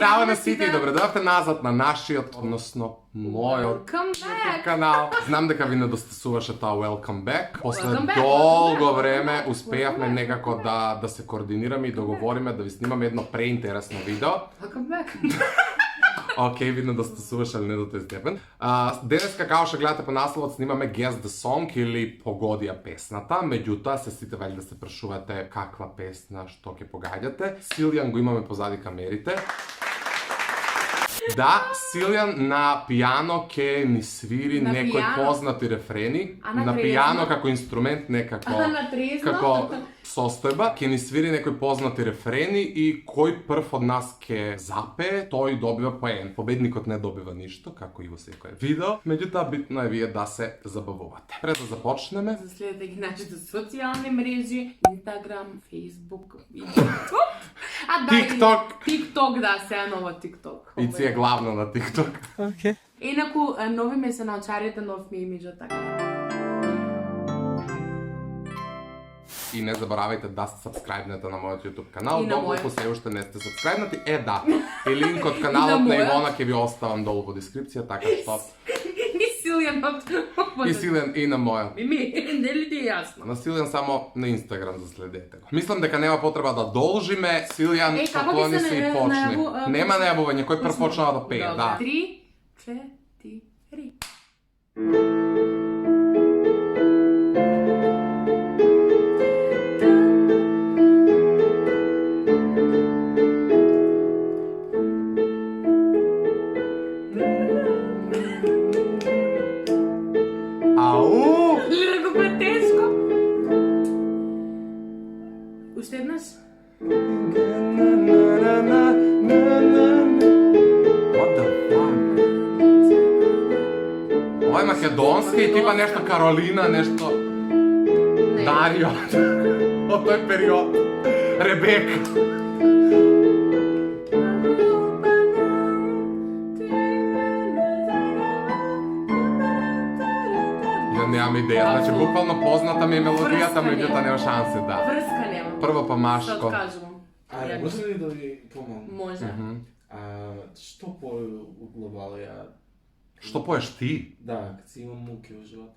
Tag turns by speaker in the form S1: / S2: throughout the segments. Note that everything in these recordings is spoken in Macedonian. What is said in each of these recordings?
S1: Zdravo na sviti i dobrodošli nazad na našiot, odnosno mojot kanal. Знам дека ви недостасуваше таа welcome back. После долго време успеавме некако да се координираме и договориме да ви снимаме едно преинтересно видео.
S2: Welcome back.
S1: Океј, видно да стасуваш, али не до тој степен. Денеска, као што гледате по насловот, снимаме Guess the Song или Погодија песната. Меѓутоа, се сите вали да се прашувате каква песна, што ќе погаѓате. Силјан го имаме позади камерите. Да, Силјан на пијано ќе ни свири некои познати рефрени. На пијано како инструмент, не како состојба. Ќе ни свири некои познати рефрени и кој прв од нас ќе запее, тој добива поен. Победникот не добива ништо, како и во секое видео. Меѓутоа, битно е вие да се забавувате. Пред да започнеме,
S2: Следете ги нашите социјални мрежи, Instagram, Facebook, YouTube.
S1: TikTok.
S2: TikTok, да, сега ново TikTok.
S1: И си е главно на TikTok.
S3: Okay.
S2: Инаку, нови ме се научарите, нов ми имиджа, така.
S1: И не заборавајте да се сабскрајбнете на мојот YouTube канал,
S2: И на
S1: доколку
S2: мојот.
S1: се уште не сте сабскрајбнати, да. И линк од каналот на
S2: мојот.
S1: Ивона ќе ви оставам долу во дескрипција, така што
S2: И Силјанот.
S1: и Силен и на мојот.
S2: И ми, не ли ти е јасно?
S1: На Силјан само на Инстаграм заследете го. Мислам дека нема потреба да должиме. Силјан,
S2: Како би
S1: поклони
S2: се
S1: се и почни. Нема најавување, кој прв почнава да пее, да.
S2: 3, 4.
S1: Ау!
S2: Леле, колку е тешко. Уште еднаш?
S1: What the fuck? Ова е македонски и типа нешто Каролина, нешто Дарио. Од тој период. Ребека. Ја немам идеја, значи буквално позната ми е мелодијата, меѓутоа нема шанси, да.
S2: Врска нема.
S1: Прво па
S2: Се
S1: Машко.
S2: откажувам.
S3: Ајде, може ли да ви помогнам?
S2: Може.
S3: Што пою у глобалија?
S1: Што поеш ти?
S3: Да, кад си имам муки во живот.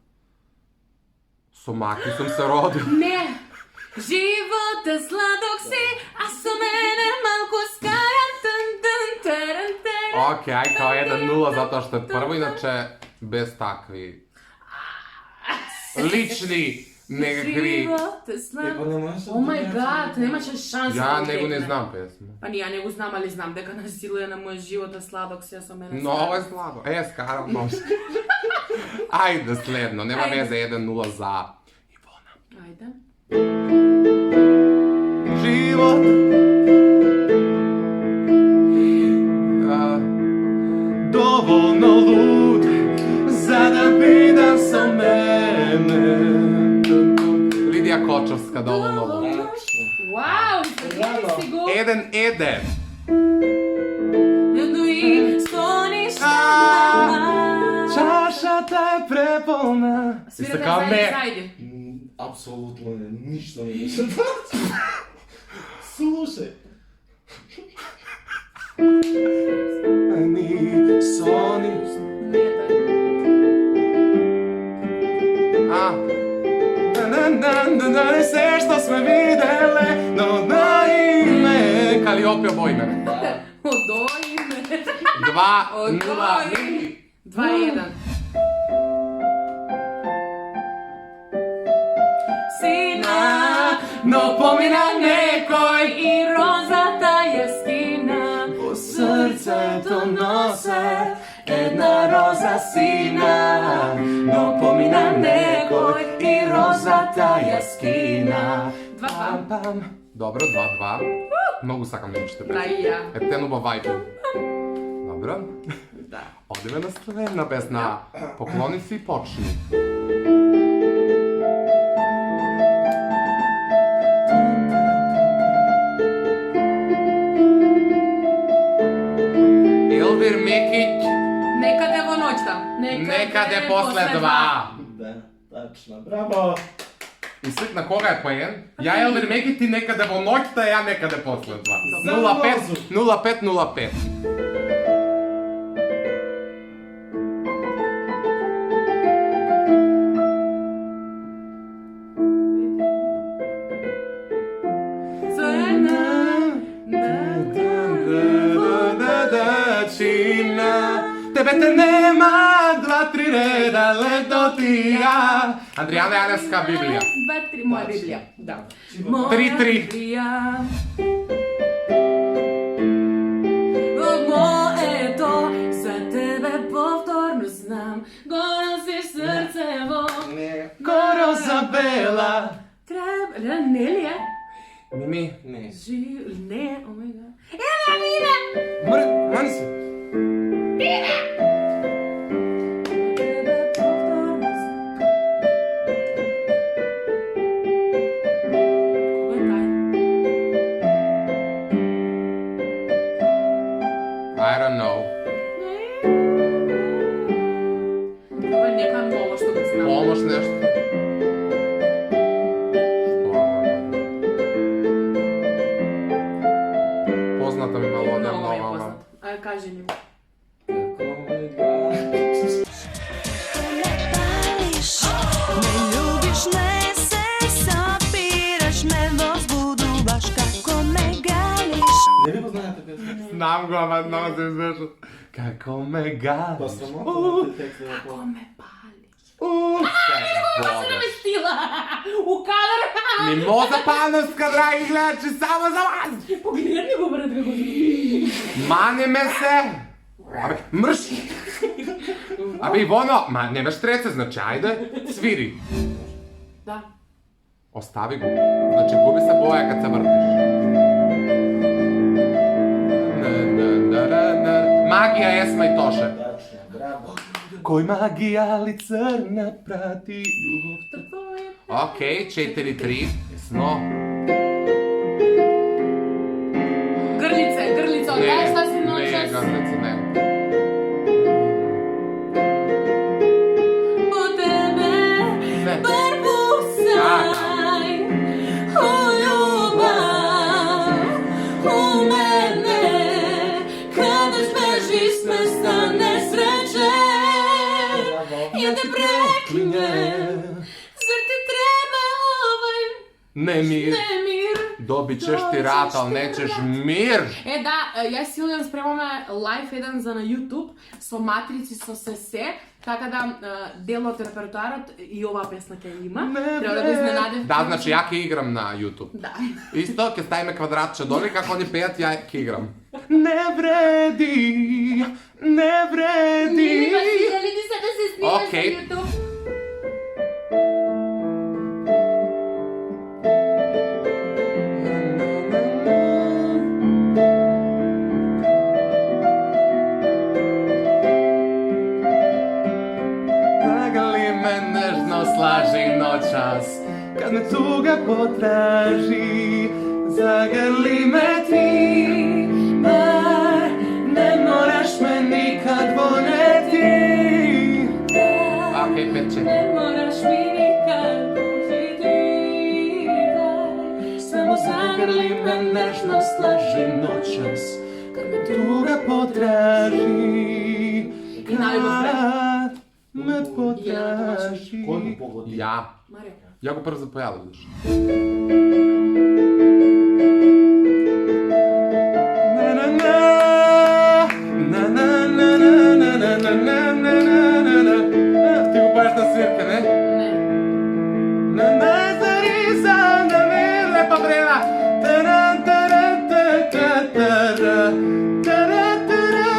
S1: Со маки сум се родил.
S2: Не! Живот е сладок си, а со мене малку скајан тан тан таран таран.
S1: Океј, ај као 1-0 затоа што е прво, иначе без такви лични некакви.
S2: Живот е
S3: Па
S2: сладок.
S3: не можеш
S2: О мај гад, немаше шанс.
S1: Ја него не знам песма.
S2: Па ни ја не го знам, али знам дека на Силија на мој живот е сладок си, а со мене
S1: Много е слабо. Скарам нос. Ајде следно, нема
S2: Ајде.
S1: везе 1-0 за Ивона.
S2: Ајде.
S1: Живот доволно луд за да бидам со мене. Лидија Кочовска, доволно луд.
S3: Тачно.
S2: Вау, забили си го.
S1: 1-1.
S2: Но и стониш на
S1: Чашата е преполна.
S2: Свирате
S1: така
S2: зајде,
S1: не.
S2: зајде.
S3: Апсолутно не, ништо не беше. Слушај.
S1: Ани сони.
S2: Не, да.
S1: Не се што сме виделе, но да име. Калиопија боиме.
S2: Одој ме.
S1: 2-0.
S2: 2-1. Сина,
S1: Но помина некој
S2: и розата ја скина.
S1: по срцето носе една роза сина. Но помина некој и розата ја скина.
S2: 2-2.
S1: Добро, 2-2. Многу сакам да учите
S2: Да,
S1: песни.
S2: и ја.
S1: Ептенува вајб. Добро.
S2: Да.
S1: Одиме на следна песна. Поклони се и почни. Елвир Мекиќ,
S2: Некаде во ноќта.
S1: некаде после 2.
S3: Да, тачно. Браво!
S1: И след на кога е поен? Ја Елвир Меги ти некаде во ноќта, ја некаде после това. 0505. Тебе те нема, 2-3 реда, лето ти ја. Андријана Јаневска Библија.
S2: 2-3, моја Библија, да.
S1: 3-3.
S2: Моето, за тебе повторно знам, го носиш срцево.
S1: Горо забела.
S2: Треба, не ли е?
S1: Мими.
S3: Не.
S2: Не, о мај гад. Еле, Миме!
S1: Мани се. I don't know.
S2: Ова е некоја ново што го знам.
S1: Помош нешто. Позната ми мелодија,
S2: Много ми е
S1: много,
S2: познат. Ајде, кажи ни.
S3: Не ли го знаете песна?
S1: Знам го, ама много се извешат. Како ме гадиш.
S3: Па срамота на текста на
S2: Ко
S3: това.
S2: ме пали.
S1: Се
S2: Се наместила! У кадър!
S1: Мимоза Пановска, драги гледачи, само за вас!
S2: Погледни го, брат, како
S1: Мане ме се! Абе, мрш! Абе, Ивоно, ма немаш треца, значи, ајде, свири.
S2: Да.
S1: Остави го. Значи, губи се боја kad се вртиш. Магија Есма и Тоше.
S3: Тачно, браво.
S1: Кој магија ли црна прати љубовта? Океј, 4-3. Сно.
S2: Грлице, одај šta si
S1: Не,
S2: noćas.
S1: грлице, не.
S2: Po tebe,
S1: Не.
S2: bar pusaj u ljubav, u mene, kada zbežiš s mesta nesreće, ja te preklinjem, zar ti treba ovaj
S1: Немир.
S2: nemir?
S1: Добит ćeš ti rat, al nećeš mir.
S2: Да, јас и Илјан спремаме лайф еден за на YouTube со матрици, со се, така да дел од репертуарот и оваа песна ќе има. Треба да го изненадев.
S1: Да, значи ја ќе играм на YouTube.
S2: Да.
S1: Исто ќе ставиме квадратче доле, како они пеат, ја ќе играм. Не вреди, не вреди.
S2: Нема си, дали ти се да се снимаш на
S1: Окей.
S2: YouTube?
S1: Zagrli me nežno, slaži noćas, kad me tuga potraži. Zagrli me ti, bar ne moraš me nikad voljeti. Okej, peče.
S2: Ne moraš mi nikad tužiti, samo zagrli me nežno,
S1: slaži noćas, kad me tuga potraži.
S2: I najbolj
S1: Kad me potraži.
S3: Кој го погоди?
S1: Ja.
S2: Марио.
S1: Ja go prvo zapojala, vidiš. Na na na na na na na na na na na na na. Ti го поеш на свирка, не?
S2: Не.
S1: На на зариса на ми лепа vrela. Тара тара та та тара. Тара тара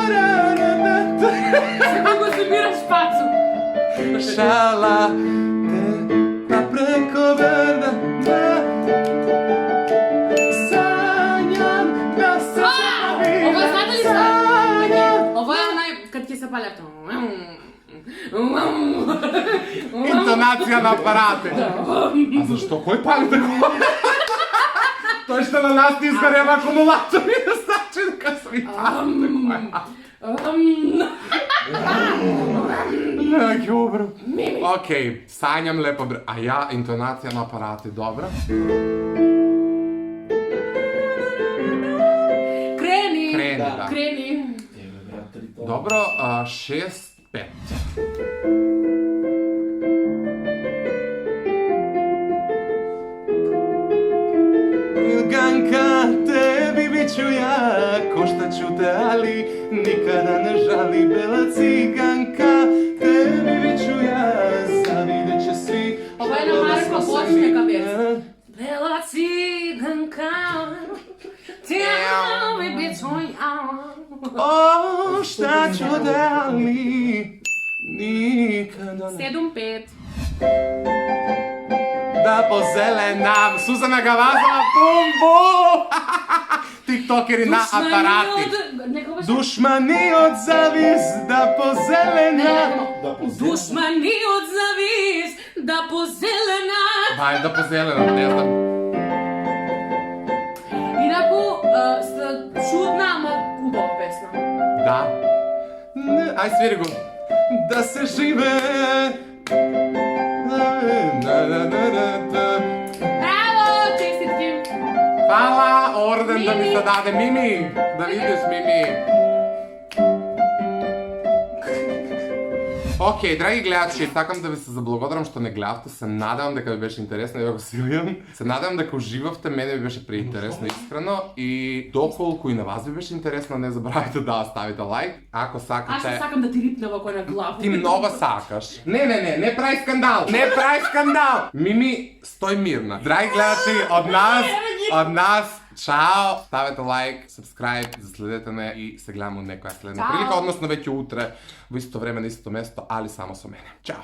S1: на на.
S2: Сега го събираш пацо.
S1: Шала te preko verda sanjam da se
S2: Ова знаете ли šta? Ова е онај кад ќе се палят.
S1: Интонација на апарате. А зашто кој пали тако? Тој што на нас не изгорeva акумулатори да значи дека сви пали тако. Dobro. Okej, sanjam lepo, a ja, intonacija na aparati, dobro.
S2: Kreni,
S1: Da.
S2: kreni.
S1: Dobro, 6-5. Ganka, tebi bit ću ja, koštat ću te, ali nikada ne žali. Bela ciganka, tebi bit ću ja, zavidjet će svi.
S2: Ovo je na Marko Bošnjaka vijest. Bela ciganka, tebi bit ću ja.
S1: O, šta ću te, ali nikada ne...
S2: 7-5.
S1: Da pozelenam, Suzana Gavazova, bum bum! Tiktokeri na aparati. Dušmani od zavis, da pozelenam.
S2: Dušmani od zavis, da pozelenam.
S1: Aj, da pozelenam, ne znam.
S2: Инаку, чудна, ама убава песна.
S1: Da. Aj, sviri go. Da se žive.
S2: Браво, честитки!
S1: Hvala, orden da mi se dade. Mimi, da vidiš, Mimi. Окей, драги гледачи, сакам да ви се заблагодарам што не гледавте. Се надевам дека ви беше интересно, ја го силјам. Се надевам дека уживавте, мене ви беше преинтересно, искрено. И доколку и на вас ви беше интересно, не забравяйте да оставите лайк. Ако сакате...
S2: Аз сакам да ти рипне овако на главу.
S1: Ти много сакаш. Не прави скандал. Не прави скандал. Мими, стој мирна. Драги гледачи, од нас, чао. Ставете лайк, сабскрайб, заследете ме и се гледаме од некоја следна прилика, односно веќе утре во исто време на исто место, али само со мене. Чао.